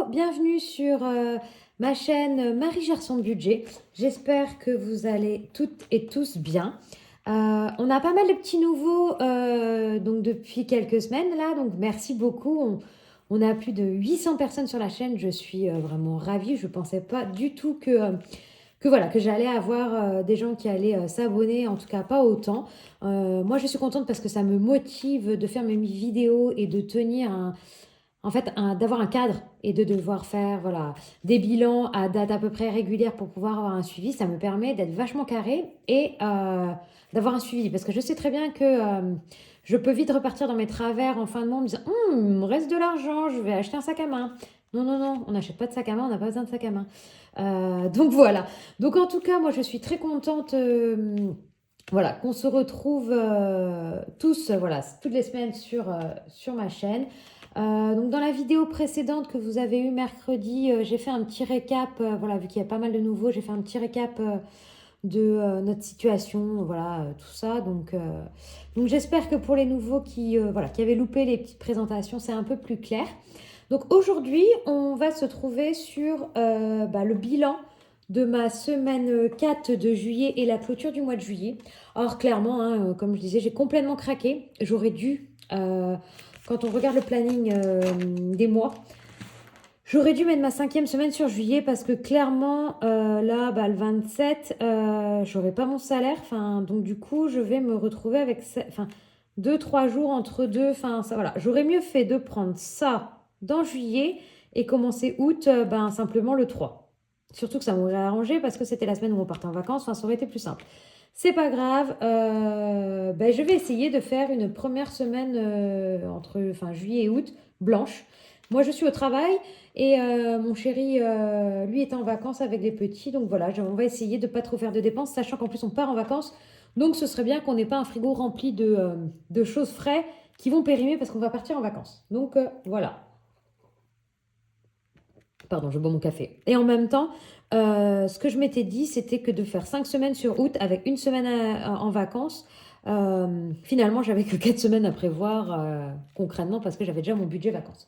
bienvenue sur ma chaîne Marie gère son budget. J'espère que vous allez toutes et tous bien. On a pas mal de petits nouveaux donc depuis quelques semaines là, donc merci beaucoup. On a plus de 800 personnes sur la chaîne, je suis vraiment ravie. Je ne pensais pas du tout que voilà, que j'allais avoir des gens qui allaient s'abonner, en tout cas pas autant. Moi je suis contente parce que ça me motive de faire mes vidéos et de tenir d'avoir un cadre et de devoir faire voilà, des bilans à date à peu près régulière pour pouvoir avoir un suivi, ça me permet d'être vachement carré et d'avoir un suivi. Parce que je sais très bien que je peux vite repartir dans mes travers en fin de mois en me disant il me reste de l'argent, je vais acheter un sac à main. Non, non, non, on n'achète pas de sac à main, on n'a pas besoin de sac à main. Donc voilà. Donc en tout cas, moi je suis très contente. Voilà, qu'on se retrouve tous, voilà, toutes les semaines sur ma chaîne. Donc dans la vidéo précédente que vous avez eue mercredi, j'ai fait un petit récap, voilà, vu qu'il y a pas mal de nouveaux, j'ai fait un petit récap de notre situation, voilà, tout ça. Donc j'espère que pour les nouveaux voilà, qui avaient loupé les petites présentations, c'est un peu plus clair. Donc aujourd'hui, on va se trouver sur le bilan de ma semaine 4 de juillet et la clôture du mois de juillet. Or, clairement, hein, comme je disais, j'ai complètement craqué. J'aurais dû, quand on regarde le planning des mois, j'aurais dû mettre ma 5e semaine sur juillet parce que clairement, là, le 27, j'aurai pas mon salaire. Donc du coup, je vais me retrouver avec 2-3 jours entre deux. Ça, voilà. J'aurais mieux fait de prendre ça dans juillet et commencer août simplement le 3. Surtout que ça m'aurait arrangé parce que c'était la semaine où on partait en vacances. Ça aurait été plus simple. C'est pas grave. Je vais essayer de faire une première semaine entre juillet et août blanche. Moi, je suis au travail et mon chéri, lui, est en vacances avec les petits. Donc voilà, on va essayer de ne pas trop faire de dépenses, sachant qu'en plus, on part en vacances. Donc ce serait bien qu'on n'ait pas un frigo rempli de choses frais qui vont périmer parce qu'on va partir en vacances. Donc voilà. Pardon, je bois mon café. Et en même temps, ce que je m'étais dit, c'était que de faire 5 semaines sur août avec une semaine en vacances, finalement, j'avais que 4 semaines à prévoir concrètement parce que j'avais déjà mon budget vacances.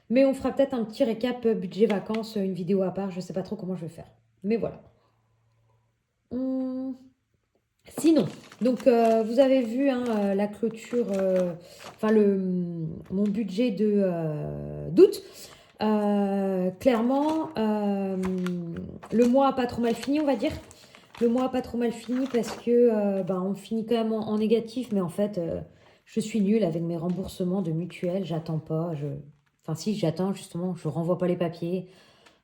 Mais on fera peut-être un petit récap budget vacances, une vidéo à part, je ne sais pas trop comment je vais faire. Mais voilà. Sinon, donc vous avez vu hein, la clôture, mon budget d'août. Clairement, le mois a pas trop mal fini, on va dire. Le mois a pas trop mal fini parce que on finit quand même en négatif, mais en fait, je suis nulle avec mes remboursements de mutuelle. J'attends pas. Enfin, si, j'attends justement, je renvoie pas les papiers.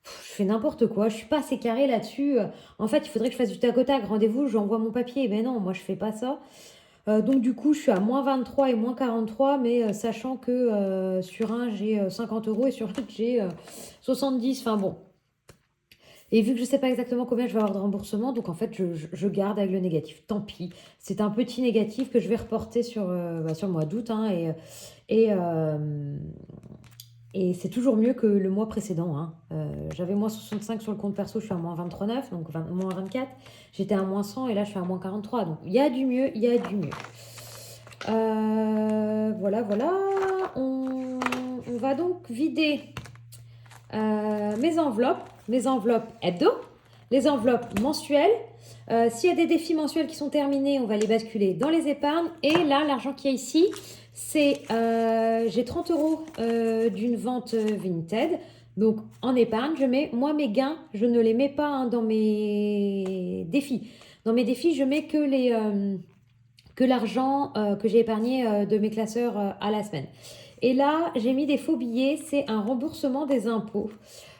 Je fais n'importe quoi, je suis pas assez carrée là-dessus. En fait, il faudrait que je fasse du tac au tac. Rendez-vous, j'envoie mon papier. Mais non, moi, je fais pas ça. Donc du coup, je suis à moins 23 et moins 43, mais sachant que sur un, j'ai 50 euros et sur l'autre, j'ai 70. Enfin bon. Et vu que je ne sais pas exactement combien je vais avoir de remboursement, donc en fait, je garde avec le négatif. Tant pis. C'est un petit négatif que je vais reporter sur le mois d'août. Hein, et, euh, et c'est toujours mieux que le mois précédent. Hein. J'avais moins 65 sur le compte perso, je suis à moins 23,9, donc moins 24. J'étais à moins 100 et là, je suis à moins 43. Donc, il y a du mieux, il y a du mieux. Voilà, voilà. On va donc vider mes enveloppes hebdo, les enveloppes mensuelles. S'il y a des défis mensuels qui sont terminés, on va les basculer dans les épargnes. Et là, l'argent qu'il y a ici, c'est j'ai 30 euros d'une vente Vinted. Donc en épargne, je mets, moi mes gains, je ne les mets pas hein, dans mes défis. Dans mes défis, je mets que l'argent que j'ai épargné de mes classeurs à la semaine. Et là, j'ai mis des faux billets, c'est un remboursement des impôts.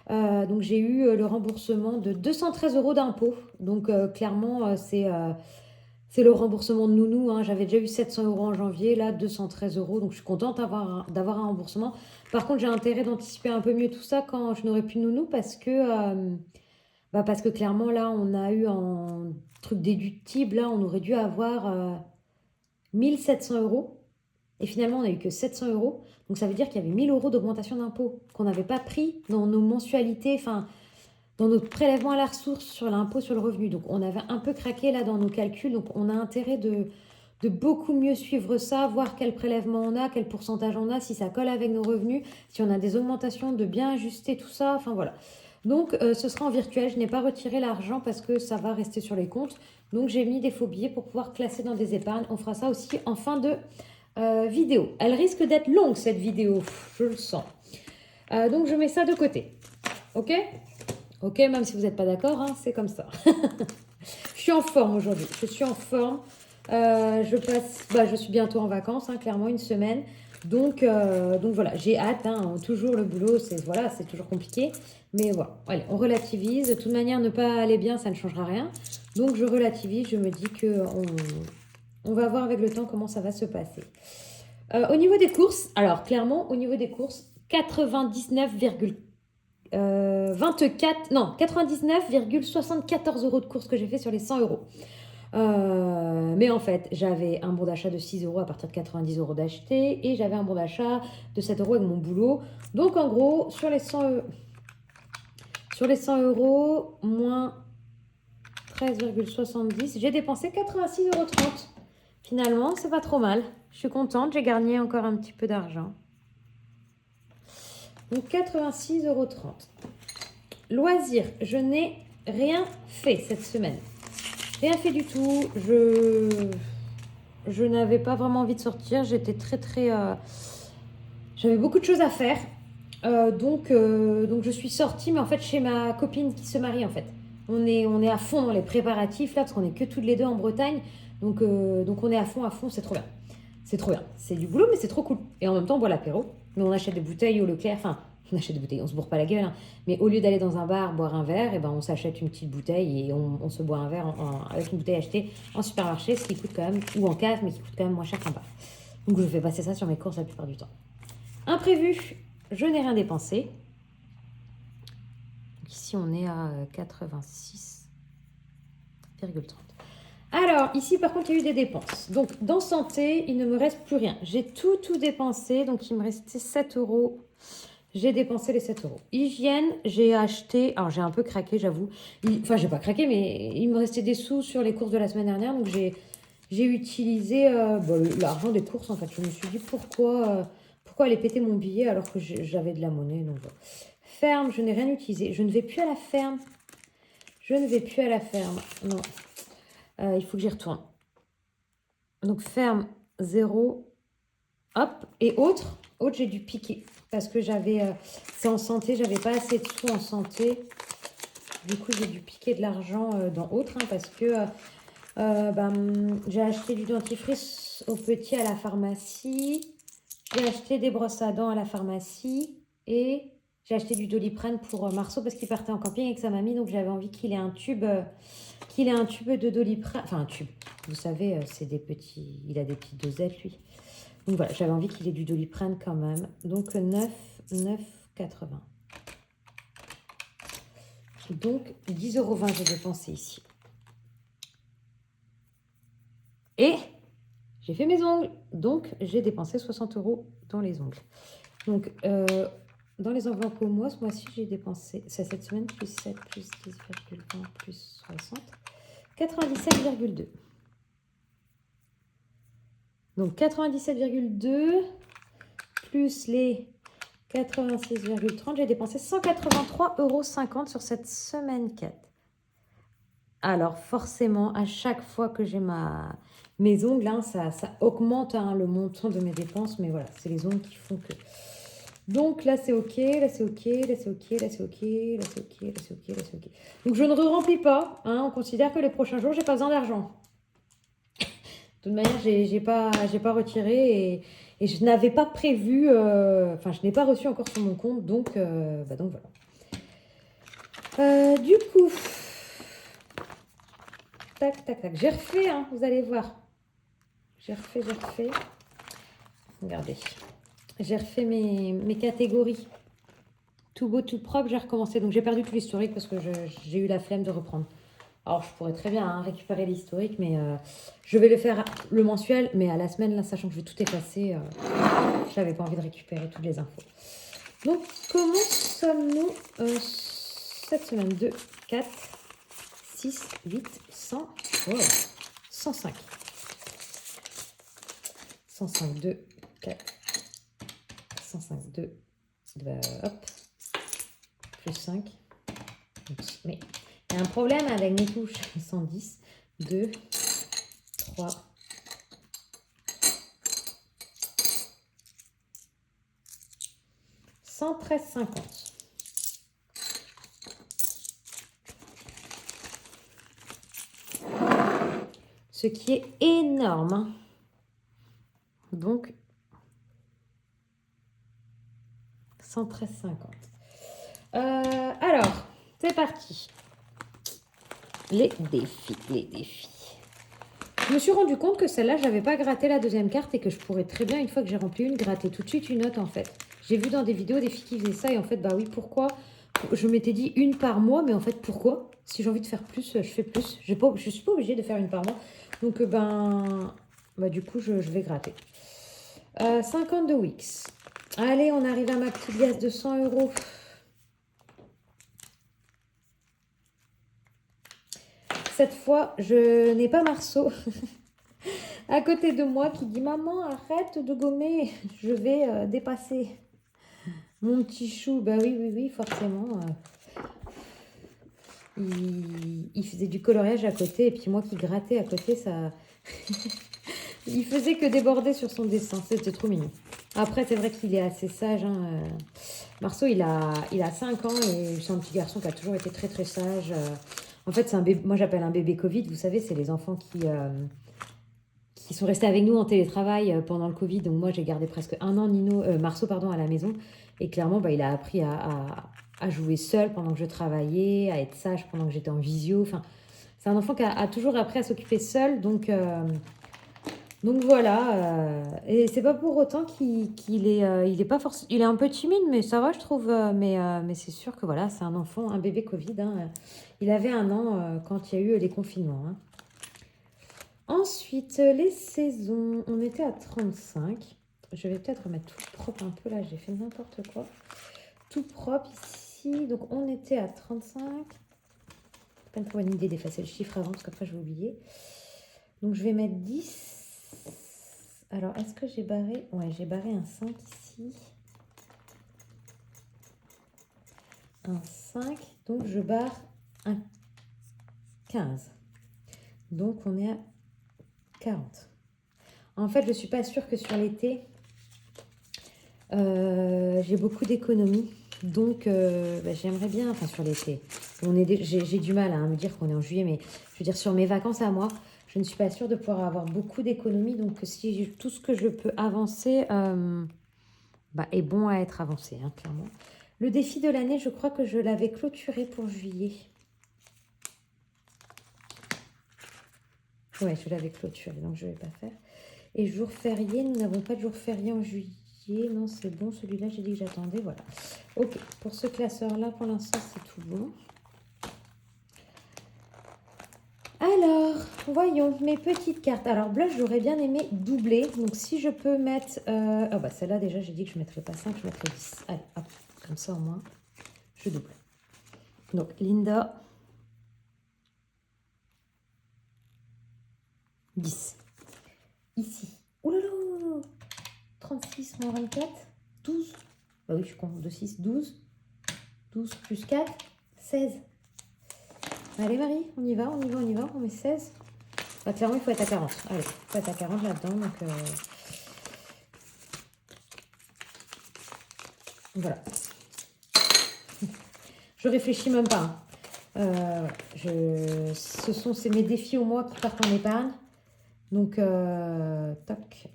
Donc j'ai eu le remboursement de 213 euros d'impôts. Donc clairement, c'est le remboursement de nounou. Hein. J'avais déjà eu 700 euros en janvier, là 213 euros. Donc je suis contente d'avoir un remboursement. Par contre, j'ai intérêt d'anticiper un peu mieux tout ça quand je n'aurai plus de nounou parce que clairement, là, on a eu un truc déductible. Là, on aurait dû avoir 1700 euros. Et finalement, on n'a eu que 700 euros. Donc ça veut dire qu'il y avait 1000 euros d'augmentation d'impôt qu'on n'avait pas pris dans nos mensualités, enfin, dans notre prélèvement à la ressource sur l'impôt sur le revenu. Donc on avait un peu craqué là dans nos calculs. Donc on a intérêt de de beaucoup mieux suivre ça, voir quel prélèvement on a, quel pourcentage on a, si ça colle avec nos revenus, si on a des augmentations, de bien ajuster tout ça, enfin voilà. Donc ce sera en virtuel, je n'ai pas retiré l'argent parce que ça va rester sur les comptes. Donc j'ai mis des faux billets pour pouvoir classer dans des épargnes. On fera ça aussi en fin de vidéo. Elle risque d'être longue cette vidéo, je le sens. Donc je mets ça de côté. Ok? Ok, même si vous n'êtes pas d'accord, hein, c'est comme ça. Je suis en forme aujourd'hui. Je suis en forme. Je suis bientôt en vacances, hein, clairement une semaine. Donc voilà, j'ai hâte. Hein, toujours le boulot, c'est toujours compliqué. Mais voilà, allez, on relativise. De toute manière, ne pas aller bien, ça ne changera rien. Donc je relativise. Je me dis que on va voir avec le temps comment ça va se passer. Au niveau des courses, alors clairement, au niveau des courses, 99,74 euros de courses que j'ai fait sur les 100 euros. Mais en fait, j'avais un bon d'achat de 6 euros à partir de 90 euros d'acheter et j'avais un bon d'achat de 7 euros avec mon boulot. Donc en gros, sur les 100 euros, moins 13,70, j'ai dépensé 86,30 euros. Finalement, c'est pas trop mal. Je suis contente, j'ai gagné encore un petit peu d'argent. Donc 86,30 euros. Loisirs, je n'ai rien fait cette semaine. Rien fait du tout. Je n'avais pas vraiment envie de sortir. J'étais j'avais beaucoup de choses à faire. Donc je suis sortie, mais en fait chez ma copine qui se marie en fait. On est à fond dans les préparatifs là, parce qu'on est que toutes les deux en Bretagne. Donc on est à fond, c'est trop bien. C'est trop bien. C'est du boulot, mais c'est trop cool. Et en même temps, on boit l'apéro. Mais on achète des bouteilles au Leclerc. Enfin, on achète des bouteilles, on se bourre pas la gueule. Hein. Mais au lieu d'aller dans un bar boire un verre, et ben on s'achète une petite bouteille et on se boit un verre avec une bouteille achetée en supermarché, ce qui coûte quand même, ou en cave, mais qui coûte quand même moins cher qu'un bar. Donc je fais passer ça sur mes courses la plupart du temps. Imprévu, je n'ai rien dépensé. Donc ici, on est à 86,30. Alors, ici, par contre, il y a eu des dépenses. Donc, dans santé, il ne me reste plus rien. J'ai tout dépensé. Donc, il me restait 7 euros. J'ai dépensé les 7 euros. Hygiène, j'ai acheté... Alors, j'ai un peu craqué, j'avoue. Enfin, j'ai pas craqué, mais il me restait des sous sur les courses de la semaine dernière. Donc, j'ai utilisé l'argent des courses, en fait. Je me suis dit, pourquoi aller péter mon billet alors que j'avais de la monnaie. Donc, voilà. Ferme, je n'ai rien utilisé. Je ne vais plus à la ferme. Non. Il faut que j'y retourne. Donc, ferme 0. Hop. Et autres, j'ai dû piquer. Parce que c'est en santé, j'avais pas assez de sous en santé. Du coup, j'ai dû piquer de l'argent dans autres. Hein, parce que j'ai acheté du dentifrice au petit à la pharmacie. J'ai acheté des brosses à dents à la pharmacie. Et j'ai acheté du Doliprane pour Marceau parce qu'il partait en camping avec sa mamie. Donc, j'avais envie qu'il ait un tube... de Doliprane, enfin un tube, vous savez, c'est des petits, il a des petites dosettes lui. Donc voilà, j'avais envie qu'il ait du Doliprane quand même. Donc 9,80. Donc 10,20 € j'ai dépensé ici. Et j'ai fait mes ongles, donc j'ai dépensé 60 € dans les ongles. Donc dans les enveloppes au mois, ce mois-ci j'ai dépensé, c'est cette semaine, plus 7, plus 10,20, plus 60. 97,2. Donc 97,2 plus les 86,30, j'ai dépensé 183,50 € sur cette semaine 4. Alors forcément, à chaque fois que j'ai mes ongles, hein, ça augmente hein, le montant de mes dépenses, mais voilà, c'est les ongles qui font que... Donc là c'est ok, là c'est ok, là c'est ok, là c'est ok, là c'est ok, là c'est ok, là c'est ok. Donc je ne remplis pas, hein, on considère que les prochains jours, j'ai pas besoin d'argent. De toute manière, j'ai pas retiré et je n'avais pas prévu, je n'ai pas reçu encore sur mon compte, donc voilà. Du coup, tac, j'ai refait, hein, vous allez voir. J'ai refait. Regardez. J'ai refait mes catégories. Tout beau, tout propre, j'ai recommencé. Donc j'ai perdu tout l'historique parce que j'ai eu la flemme de reprendre. Alors, je pourrais très bien hein, récupérer l'historique, mais je vais le faire le mensuel, mais à la semaine, là, sachant que je vais tout effacer, je n'avais pas envie de récupérer toutes les infos. Donc, comment sommes-nous cette semaine? 2, 4, 6, 8, 100, 105. 105, 2, 4, 105, 2, hop, plus 5. Mais il y a un problème avec mes touches. 110, 2, 3, 113,50. Ce qui est énorme. Hein. Donc, 113,50. Alors, c'est parti. Les défis. Je me suis rendu compte que celle-là, je n'avais pas gratté la deuxième carte et que je pourrais très bien, une fois que j'ai rempli une, gratter tout de suite une autre en fait. J'ai vu dans des vidéos des filles qui faisaient ça et en fait, bah oui, pourquoi? Je m'étais dit une par mois, mais en fait, pourquoi? Si j'ai envie de faire plus, je fais plus. Je ne suis pas obligée de faire une par mois. Donc, du coup, je vais gratter. 50 de Wix. Allez, on arrive à ma petite liasse de 100 €. Cette fois, je n'ai pas Marceau à côté de moi qui dit « Maman, arrête de gommer, je vais dépasser mon petit chou. » Bah oui, forcément. Il faisait du coloriage à côté et puis moi qui grattais à côté, ça... il faisait que déborder sur son dessin. C'était trop mignon. Après, c'est vrai qu'il est assez sage. Hein. Marceau, il a 5 ans et c'est un petit garçon qui a toujours été très très sage. En fait, c'est un bébé, moi j'appelle un bébé Covid. Vous savez, c'est les enfants qui sont restés avec nous en télétravail pendant le Covid. Donc moi, j'ai gardé presque un an Marceau à la maison. Et clairement, il a appris à jouer seul pendant que je travaillais, à être sage pendant que j'étais en visio. Enfin, c'est un enfant qui a toujours appris à s'occuper seul. Donc voilà, et c'est pas pour autant qu'il est, il est pas forcément, il est un peu timide, mais ça va, je trouve. Mais c'est sûr que voilà, c'est un enfant, un bébé Covid. Hein. Il avait 1 an quand il y a eu les confinements. Hein. Ensuite, les saisons, on était à 35. Je vais peut-être remettre tout propre un peu là, j'ai fait n'importe quoi. Tout propre ici, donc on était à 35. Pas une bonne idée d'effacer le chiffre avant parce qu'après je vais oublier. Donc je vais mettre 10. Alors, est-ce que j'ai barré? Ouais, j'ai barré un 5 ici. Un 5. Donc, je barre un 15. Donc, on est à 40. En fait, je ne suis pas sûre que sur l'été, j'ai beaucoup d'économies. Donc, j'aimerais bien, enfin sur l'été, j'ai du mal à me dire qu'on est en juillet, mais je veux dire sur mes vacances à moi, je ne suis pas sûre de pouvoir avoir beaucoup d'économies. Donc, si tout ce que je peux avancer est bon à être avancé, hein, clairement. Le défi de l'année, je crois que je l'avais clôturé pour juillet. Ouais, je l'avais clôturé, donc je ne vais pas faire. Et jour férié, nous n'avons pas de jour férié en juillet. Non, c'est bon, celui-là, j'ai dit que j'attendais, voilà. Ok, pour ce classeur-là, pour l'instant, c'est tout bon. Alors, voyons mes petites cartes. Alors, blush, j'aurais bien aimé doubler. Donc, si je peux mettre... celle-là, déjà, j'ai dit que je ne mettrais pas 5, je mettrais 10. Allez, hop, comme ça, au moins, je double. Donc, Linda, 10. Ici. Oh là là, 36 moins 24, 12. Bah oui, je compte 2, 6, 12. 12 plus 4, 16. Allez Marie, on y va, on met 16. Clairement, il faut être à 40. Allez, il faut être à 40 là-dedans. Donc, voilà. Je réfléchis même pas. Hein. C'est mes défis au mois qui partent en épargne. Donc, toc.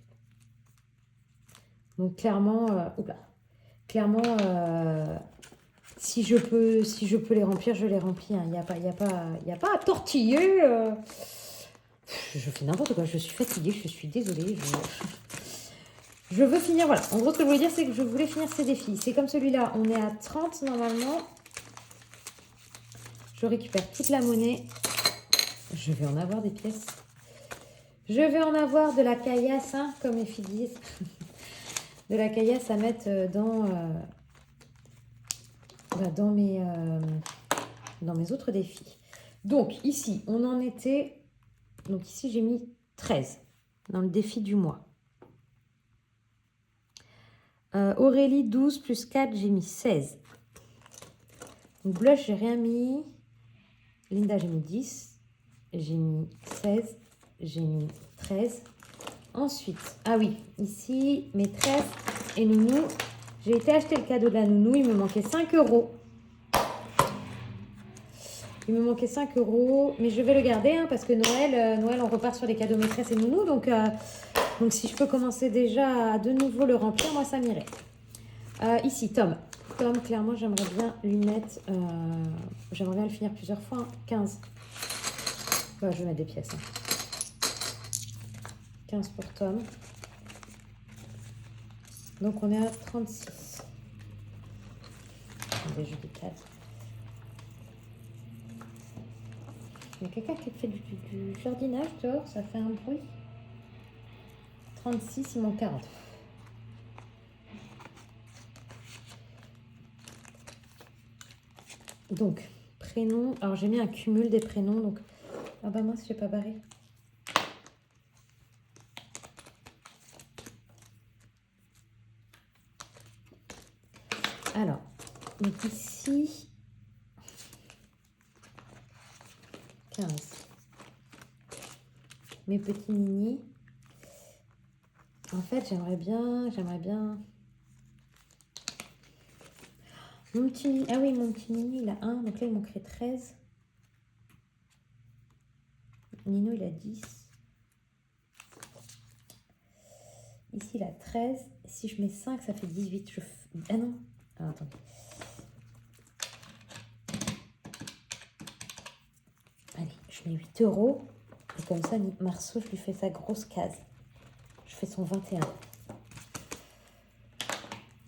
Donc, clairement, si je peux les remplir, je les remplis. Il n'y a pas à tortiller. Je fais n'importe quoi. Je suis fatiguée. Je suis désolée. Je veux finir. Voilà. En gros, ce que je voulais dire, c'est que je voulais finir ces défis. C'est comme celui-là. On est à 30 normalement. Je récupère toute la monnaie. Je vais en avoir des pièces. Je vais en avoir de la caillasse, hein, comme les filles disent. De la caillasse à mettre dans mes autres défis. Donc, ici, on en était... Donc, ici, j'ai mis 13 dans le défi du mois. Aurélie, 12 plus 4, j'ai mis 16. Donc blush, j'ai rien mis. Linda, j'ai mis 10. J'ai mis 16. J'ai mis 13. Ensuite, ah oui, ici, maîtresse et nounou. J'ai été acheter le cadeau de la nounou. Il me manquait 5 euros. Il me manquait 5 euros. Mais je vais le garder hein, parce que Noël, on repart sur les cadeaux maîtresse et nounou. Donc si je peux commencer déjà à de nouveau le remplir, moi, ça m'irait. Ici, Tom. Tom, clairement, j'aimerais bien lui mettre... j'aimerais bien le finir plusieurs fois. Hein. 15. Bah, je vais mettre des pièces. Hein. 15 pour Tom. Donc, on est à 36. Attendez, je décale. Il y a quelqu'un qui fait du jardinage dehors. Ça fait un bruit. 36, il manque 40. Donc, prénom. Alors, j'ai mis un cumul des prénoms. Donc, ah bah mince, j'ai pas barré. Alors, donc ici, 15. Mes petits ninis. En fait, j'aimerais bien... Mon petit, ah oui, mon petit Nino, il a 1, donc là, il manquerait 13. Nino, il a 10. Ici, il a 13. Si je mets 5, ça fait 18. Ah non. Ah, attendez. Allez, je mets 8 euros. Et comme ça, Marceau, je lui fais sa grosse case. Je fais son 21.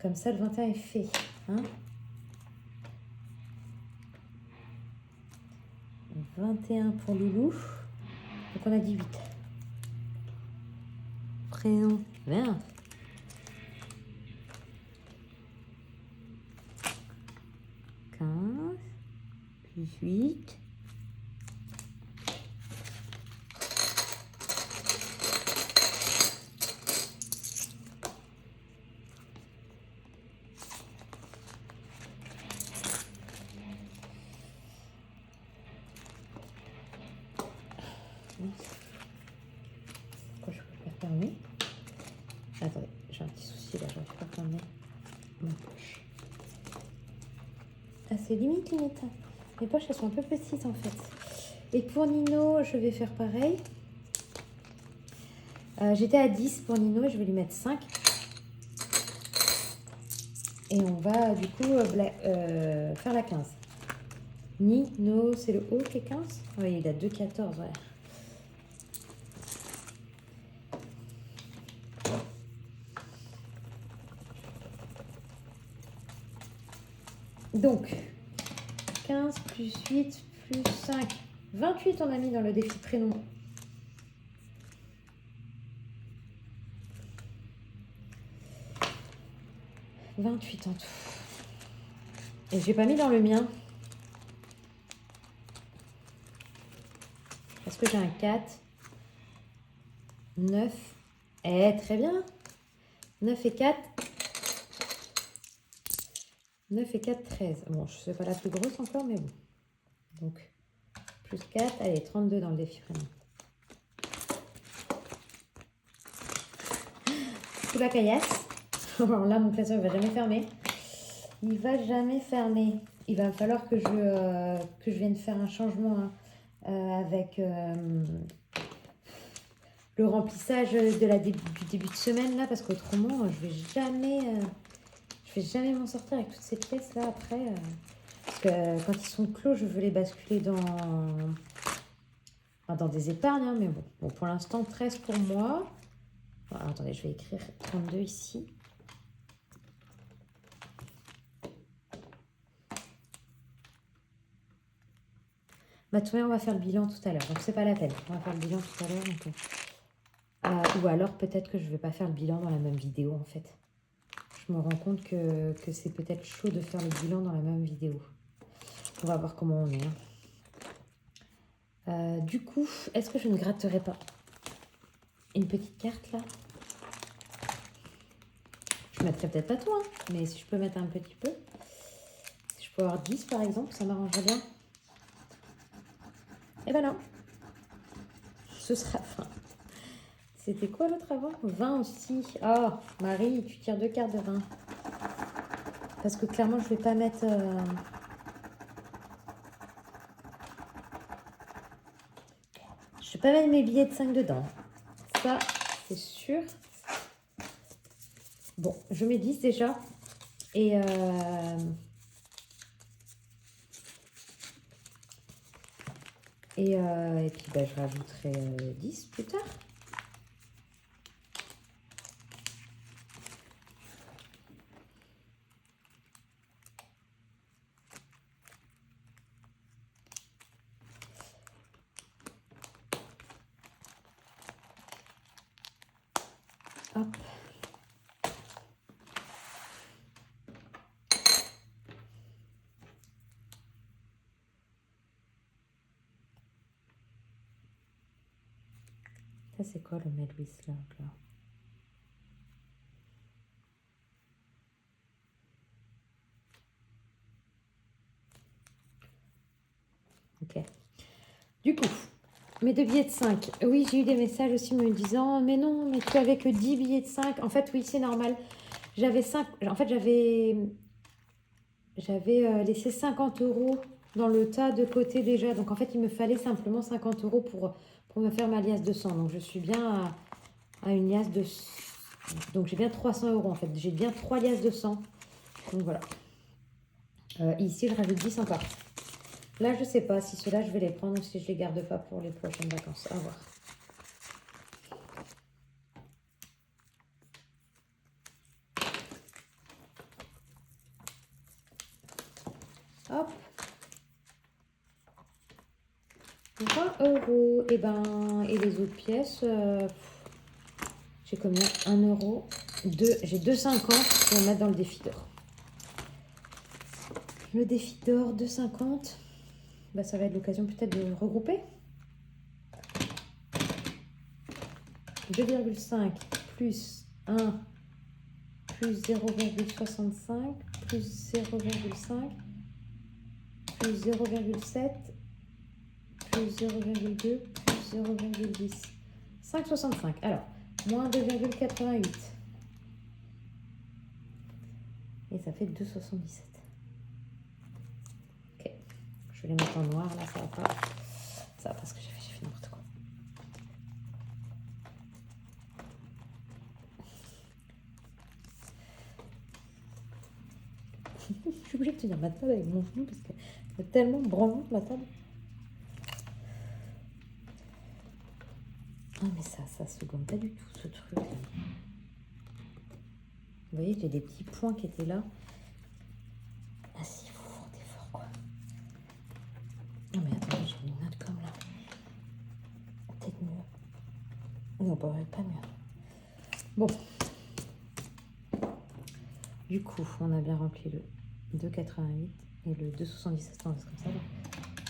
Comme ça, le 21 est fait. Hein, 21 pour Loulou. Donc, on a 18. Prénom. Bien. Plus 8. Pourquoi je ne peux pas fermer? Attendez, j'ai un petit souci là, je ne peux pas fermer ma poche. Ah, c'est limite. Les poches, elles sont un peu petites en fait. Et pour Nino, je vais faire pareil. J'étais à 10 pour Nino et je vais lui mettre 5. Et on va du coup faire la 15. Nino, c'est le haut qui est 15? Oui, il a 2,14, ouais. Donc, 15 plus 8 plus 5. 28 on a mis dans le défi prénom. « 28 en tout. Et j'ai pas mis dans le mien. Parce que j'ai un 4. 9. Eh, très bien. 9 et 4. 9 et 4, 13. Bon, je ne sais pas la plus grosse encore, mais bon. Donc, plus 4. Allez, 32 dans le défi prénom. Sous la caillasse. Alors là, mon classeur, il va jamais fermer. Il va jamais fermer. Il va falloir que je vienne faire un changement hein, avec le remplissage du début de semaine là, parce qu'autrement, je vais jamais m'en sortir avec toutes ces pièces là après. Parce que quand ils sont clos, je veux les basculer dans des épargnes. Hein, mais bon, pour l'instant, 13 pour moi. Alors, attendez, je vais écrire 32 ici. Bah, tout à l'heure, on va faire le bilan tout à l'heure. Donc, c'est pas la peine. On va faire le bilan tout à l'heure. Ou alors, peut-être que je vais pas faire le bilan dans la même vidéo, en fait. Je me rends compte que c'est peut-être chaud de faire le bilan dans la même vidéo. On va voir comment on est. Hein. Du coup, est-ce que je ne gratterai pas une petite carte, là? Je mettrai peut-être pas tout, hein, mais si je peux mettre un petit peu. Si je peux avoir 10 par exemple, ça m'arrangerait bien. Et ben non, ce sera 20. C'était quoi l'autre avant? 20 aussi. Oh, Marie, tu tires 2 cartes de 20. Parce que clairement, je vais pas mettre... Je vais pas mettre mes billets de 5 dedans. Ça, c'est sûr. Bon, je mets 10 déjà. Et puis, bah, je rajouterai 10 plus tard. Hop. Ça, c'est quoi le Mad with Love, là? Ok. Du coup, mes 2 billets de 5. Oui, j'ai eu des messages aussi me disant, mais non, mais tu avais que 10 billets de 5. En fait, oui, c'est normal. J'avais 5. En fait, j'avais laissé 50 € dans le tas de côté déjà. Donc, en fait, il me fallait simplement 50 € pour me faire ma liasse de 100. Donc, je suis bien à une liasse de... Donc, j'ai bien 300 € en fait. J'ai bien 3 liasses de 100. Donc, voilà. Ici, je rajoute 10 encore. Là, je ne sais pas si ceux-là, je vais les prendre ou si je ne les garde pas pour les prochaines vacances. À voir. Hop. 20 €. Et ben, et les autres pièces, j'ai combien? 1 €. J'ai 2,50 pour mettre dans le défi d'or. Le défi d'or, 2,50. Bah, ça va être l'occasion peut-être de regrouper. 2,5 plus 1 plus 0,65 plus 0,5 plus 0,7 plus 0,2 plus 0,10. 5,65. Alors, moins 2,88. Et ça fait 2,77. Ok. Je vais les mettre en noir, là, ça va pas. Ça va pas ce que j'ai fait n'importe quoi. Je suis obligée de tenir ma table avec mon genou parce qu'elle est tellement branlante, ma table. Ah, mais ça se gomme pas du tout, ce truc. Vous voyez, j'ai des petits points qui étaient là. Ah si, il faut frotter fort, quoi. Non, mais attends, j'ai une note comme là. Peut-être mieux. Non, pas mieux. Bon. Du coup, on a bien rempli le 2,88 et le 2,77, on reste comme ça.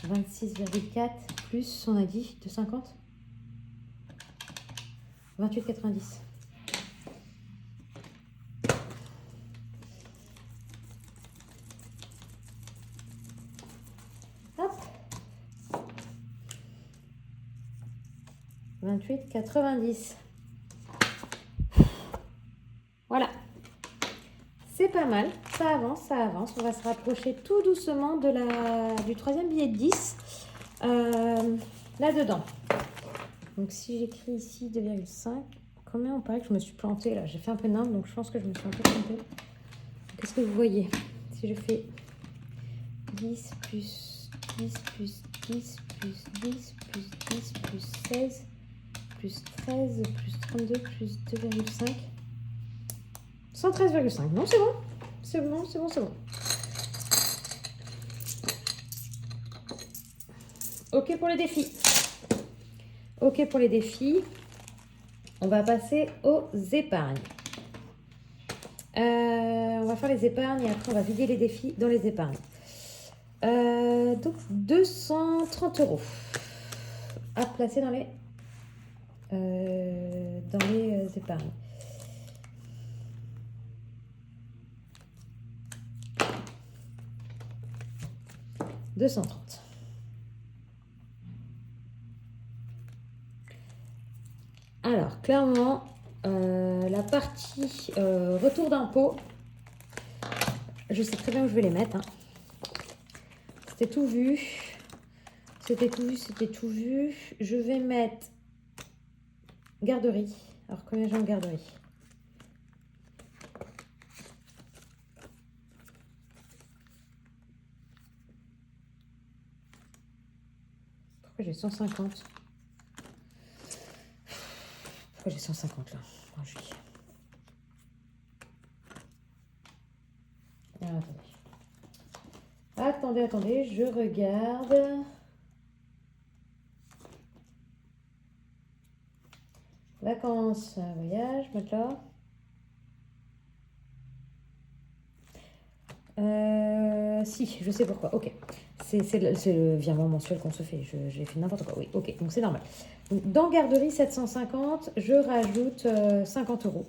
26,4 plus, on a dit, 2,50 28,90. Hop. 28,90. Voilà. C'est pas mal. Ça avance, ça avance. On va se rapprocher tout doucement du troisième billet de 10. Là-dedans. Donc, si j'écris ici 2,5, combien on paraît que je me suis plantée là? J'ai fait un peu nimble, donc je pense que je me suis un peu trompée. Qu'est-ce que vous voyez? Si je fais 10 plus 10 plus 10 plus 10 plus 10 plus 16 plus 13 plus 32 plus 2,5. 113,5. Non, c'est bon. C'est bon, c'est bon, c'est bon. Ok pour les défis. Ok pour les défis. On va passer aux épargnes. On va faire les épargnes et après on va vider les défis dans les épargnes. Donc 230 € à placer dans les épargnes. 230. Alors, clairement, la partie retour d'impôt, je sais très bien où je vais les mettre. Hein. C'était tout vu. C'était tout vu, c'était tout vu. Je vais mettre garderie. Alors, combien j'ai en garderie? Pourquoi j'ai 150? Pourquoi j'ai 150 là? Oh, juillet. Alors, attendez, je regarde. Vacances, voyage, matelas. Si, je sais pourquoi. Ok. C'est le virement mensuel qu'on se fait. J'ai fait n'importe quoi. Oui, ok. Donc c'est normal. Donc, dans garderie 750, je rajoute 50 euros.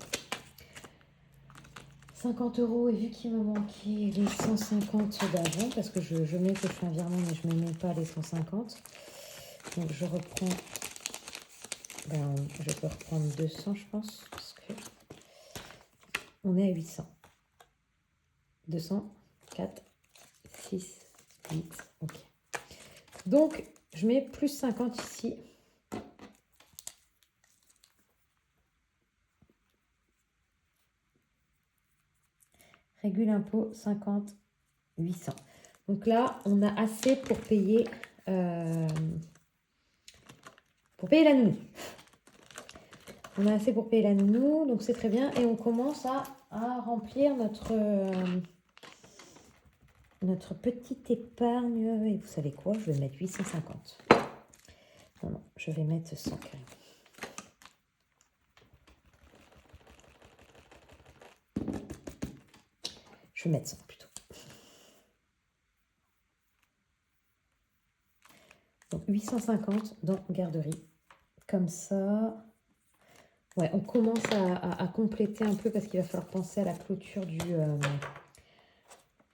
50 euros, et vu qu'il me manquait les 150 d'avant, parce que je mets que je fais un virement, mais je ne me mets pas les 150. Donc je reprends. Ben, je peux reprendre 200, je pense, parce que on est à 800. 200, 4, 6, 8, ok. Donc, je mets plus 50 ici. Régule impôt 50, 800. Donc là, on a assez pour payer la nounou. On a assez pour payer la nounou, donc c'est très bien. Et on commence à remplir notre petite épargne. Et vous savez quoi? Je vais mettre 850. Non, je vais mettre 100 carrément. Je vais mettre 100 plutôt. Donc 850 dans garderie. Comme ça. Ouais, on commence à compléter un peu parce qu'il va falloir penser à la clôture du... il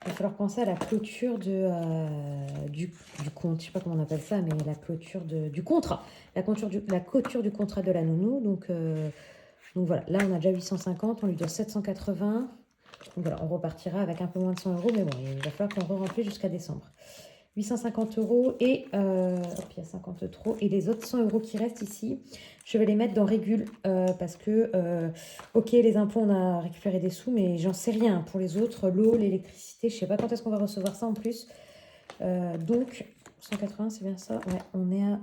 va falloir penser à la clôture du compte. Je sais pas comment on appelle ça, mais la clôture du contrat. La clôture du contrat de la nounou. Donc voilà, là on a déjà 850, on lui doit 780. Donc voilà, on repartira avec un peu moins de 100 euros, mais bon, il va falloir qu'on re-remplisse jusqu'à décembre. 850 euros et hop, il y a 50 de trop. Et les autres 100 euros qui restent ici, je vais les mettre dans Régule parce que, ok, les impôts, on a récupéré des sous, mais j'en sais rien pour les autres. L'eau, l'électricité, je sais pas quand est-ce qu'on va recevoir ça en plus. Donc, 180, c'est bien ça. Ouais, on est à...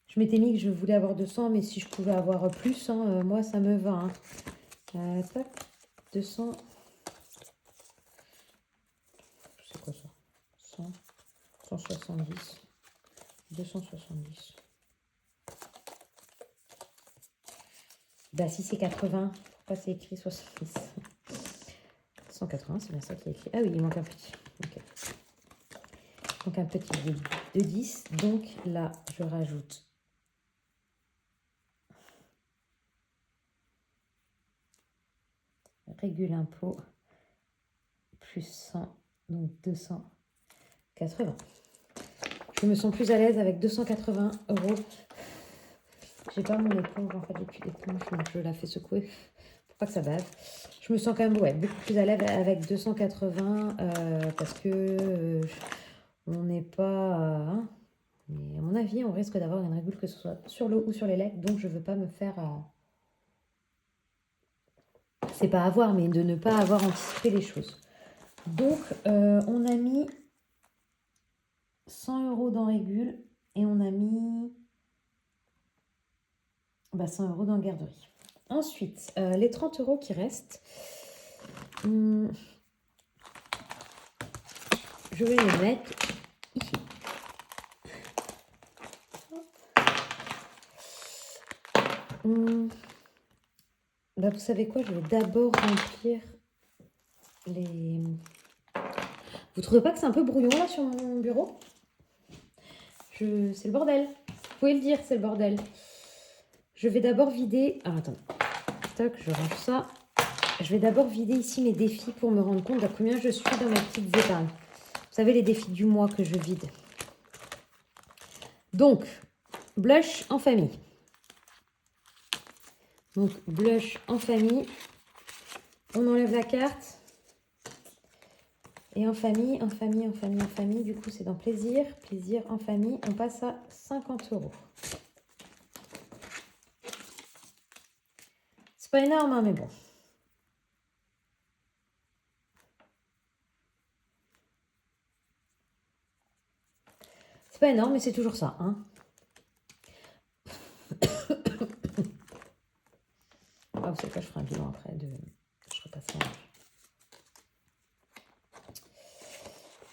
Je m'étais mis que je voulais avoir 200, mais si je pouvais avoir plus, hein, moi, ça me va. Hein. Tac, 200. C'est quoi ça? 100, 170, 270. Bah si c'est 80, pourquoi c'est écrit 70? 180, c'est bien ça qui est écrit. Ah oui, il manque un petit. Okay. Donc un petit de 10. Donc là, je rajoute régule impôt plus 100, donc 280. Je me sens plus à l'aise avec 280 euros. J'ai pas mon éponge, en fait, j'ai plus d'éponge, donc je la fais secouer pour pas que ça bave. Je me sens quand même beaucoup plus à l'aise avec 280 parce que on n'est pas... hein, mais à mon avis, on risque d'avoir une régule que ce soit sur l'eau ou sur les legs, donc je veux pas me faire... c'est pas avoir, mais de ne pas avoir anticipé les choses. Donc, on a mis 100 euros dans régule et on a mis 100 euros dans garderie. Ensuite, les 30 euros qui restent, je vais les mettre ici. Vous savez quoi? Je vais d'abord remplir les... Vous trouvez pas que c'est un peu brouillon là sur mon bureau? C'est le bordel. Vous pouvez le dire, c'est le bordel. Je vais d'abord vider... Ah, attends. Toc, je range ça. Je vais d'abord vider ici mes défis pour me rendre compte de combien je suis dans mes petites épargnes. Vous savez, les défis du mois que je vide. Donc, blush en famille. Donc, blush en famille. On enlève la carte. Et en famille, en famille, en famille, en famille. Du coup, c'est dans plaisir. Plaisir en famille. On passe à 50 €. C'est pas énorme, hein, mais bon. C'est pas énorme, mais c'est toujours ça, hein. Ah, vous savez quoi, je ferai un bilan après. Je repasse ça.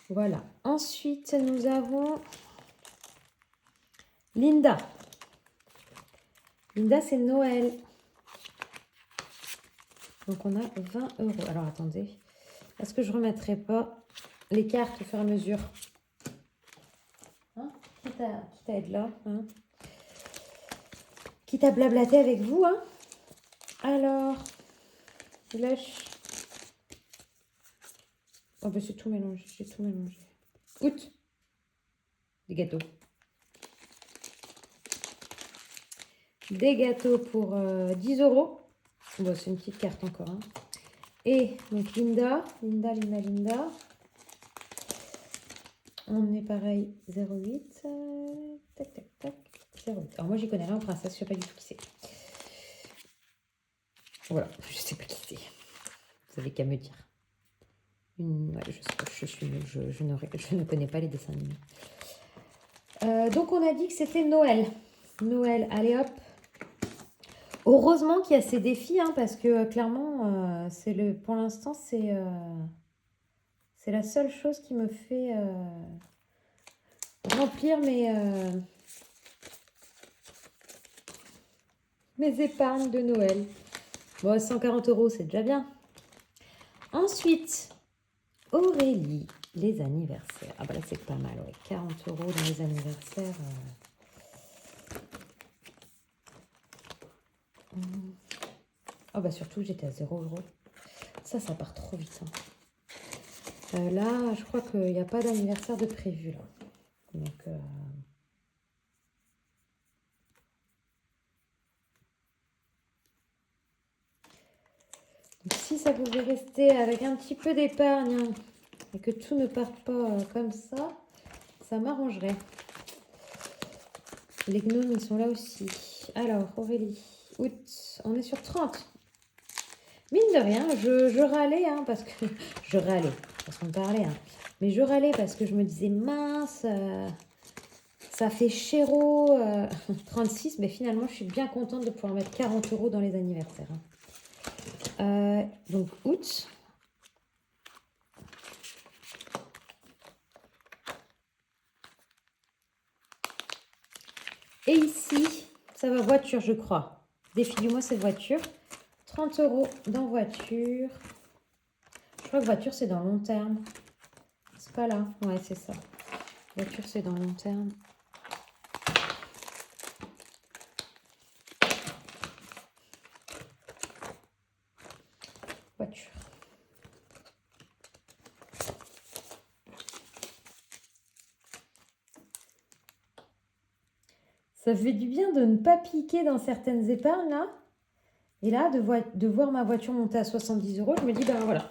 Voilà. Ensuite, nous avons Linda. Linda, c'est Noël. Donc, on a 20 €. Alors, attendez. Est-ce que je ne remettrai pas les cartes au fur et à mesure, hein? Quitte à être là, hein? Quitte à blablater avec vous, hein? Alors, blush. Oh, ben c'est tout mélangé. J'ai tout mélangé. Août. Des gâteaux. Des gâteaux pour 10 €. Bon, c'est une petite carte encore, hein. Et donc Linda. On est pareil, 08. Tac, tac, tac. 08. Alors moi, j'y connais rien en princesse, je ne sais pas du tout qui c'est. Voilà, je ne sais pas qui c'est. Vous avez qu'à me dire. Ouais, je suis nulle, je ne connais pas les dessins animés. Donc, on a dit que c'était Noël. Noël, allez hop. Heureusement qu'il y a ces défis, hein, parce que clairement, pour l'instant, c'est la seule chose qui me fait remplir mes épargnes de Noël. Bon, 140 €, c'est déjà bien. Ensuite, Aurélie, les anniversaires. Ah bah là, c'est pas mal, ouais. 40 € dans les anniversaires. Oh bah surtout, j'étais à 0 €. Ça part trop vite, hein. Là, je crois qu'il n'y a pas d'anniversaire de prévu, là. Donc, si ça pouvait rester avec un petit peu d'épargne, hein, et que tout ne parte pas comme ça m'arrangerait. Les gnomes, ils sont là aussi. Alors, Aurélie, août, on est sur 30. Mine de rien, je râlais, hein, parce que... je râlais, parce qu'on parlait, hein. Mais je râlais parce que je me disais, mince, ça fait chéro, 36. Mais finalement, je suis bien contente de pouvoir mettre 40 € dans les anniversaires, hein. Donc, août. Et ici, ça va voiture, je crois. Défi du mois, c'est voiture. 30 € dans voiture. Je crois que voiture, c'est dans long terme. C'est pas là. Ouais, c'est ça. Voiture, c'est dans long terme. Voiture. Ça fait du bien de ne pas piquer dans certaines épargnes, là. Et là, de voir ma voiture monter à 70 €, je me dis, ben voilà,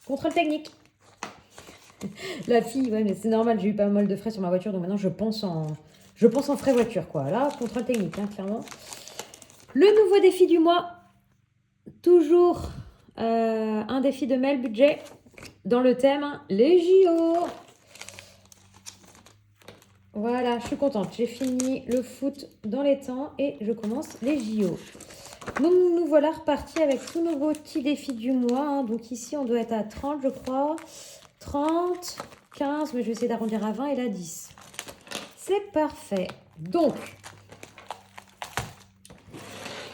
contrôle technique. La fille, ouais, mais c'est normal, j'ai eu pas mal de frais sur ma voiture, donc maintenant je pense en frais voiture, quoi. Là, contrôle technique, hein, clairement. Le nouveau défi du mois, toujours un défi de mail budget dans le thème, hein, les JO. Voilà, je suis contente. J'ai fini le foot dans les temps et je commence les JO. Donc, nous voilà repartis avec tout nouveau petit défi du mois, hein. Donc ici, on doit être à 30, je crois. 30, 15, mais je vais essayer d'arrondir à 20 et là 10. C'est parfait. Donc,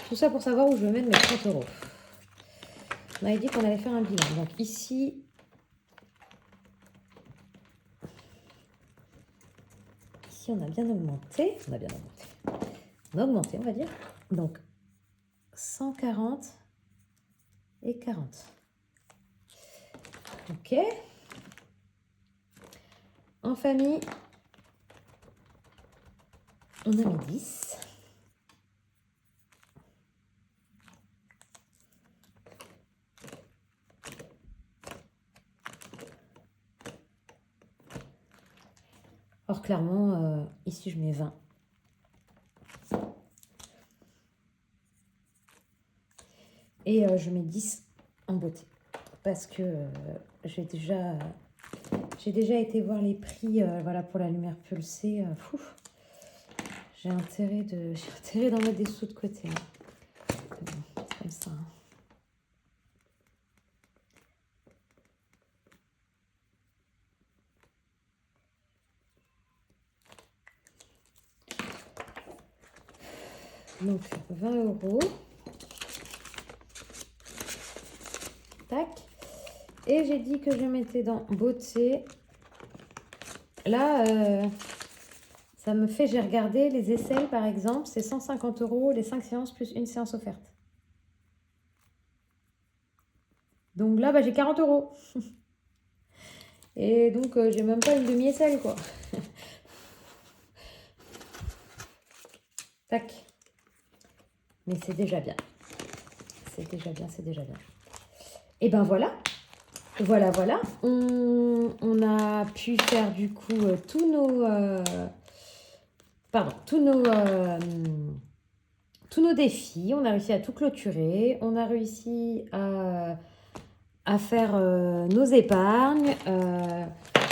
tout ça pour savoir où je vais mettre mes 30 €. On avait dit qu'on allait faire un bilan. Donc ici, on a bien augmenté. On a augmenté, on va dire. Donc, 140 et 40. Ok. en famille, on a mis 10. Or, clairement, ici, je mets 20. Et je mets 10 en beauté. Parce que j'ai déjà été voir les prix voilà, pour la lumière pulsée. J'ai intérêt d'en mettre des sous de côté. Hein. Bon, c'est comme ça. Hein. Donc 20 €. Tac. Et j'ai dit que je mettais dans beauté. Là, ça me fait, j'ai regardé les essais par exemple, c'est 150 € les 5 séances plus une séance offerte. Donc là, bah, j'ai 40 €. Et donc, j'ai même pas une demi-aisselle, quoi. Tac. Mais c'est déjà bien. C'est déjà bien, c'est déjà bien. Et ben voilà. Voilà. On a pu faire du coup tous nos défis. On a réussi à tout clôturer. On a réussi à faire nos épargnes.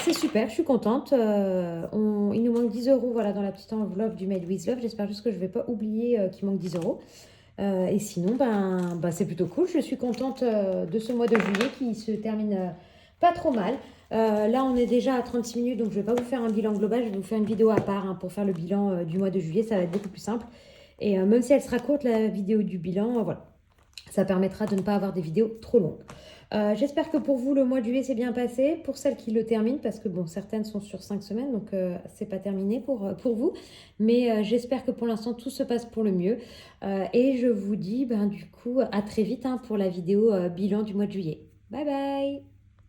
C'est super, je suis contente. Il nous manque 10 € voilà, dans la petite enveloppe du Made with Love. J'espère juste que je ne vais pas oublier qu'il manque 10 €. Et sinon, c'est plutôt cool. Je suis contente de ce mois de juillet qui se termine pas trop mal. Là, on est déjà à 36 minutes, donc je ne vais pas vous faire un bilan global. Je vais vous faire une vidéo à part pour faire le bilan du mois de juillet. Ça va être beaucoup plus simple. Et même si elle sera courte, la vidéo du bilan, voilà. Ça permettra de ne pas avoir des vidéos trop longues. J'espère que pour vous, le mois de juillet s'est bien passé. Pour celles qui le terminent, parce que bon, certaines sont sur 5 semaines, donc c'est pas terminé pour vous. Mais j'espère que pour l'instant, tout se passe pour le mieux. Et je vous dis du coup à très vite pour la vidéo bilan du mois de juillet. Bye bye!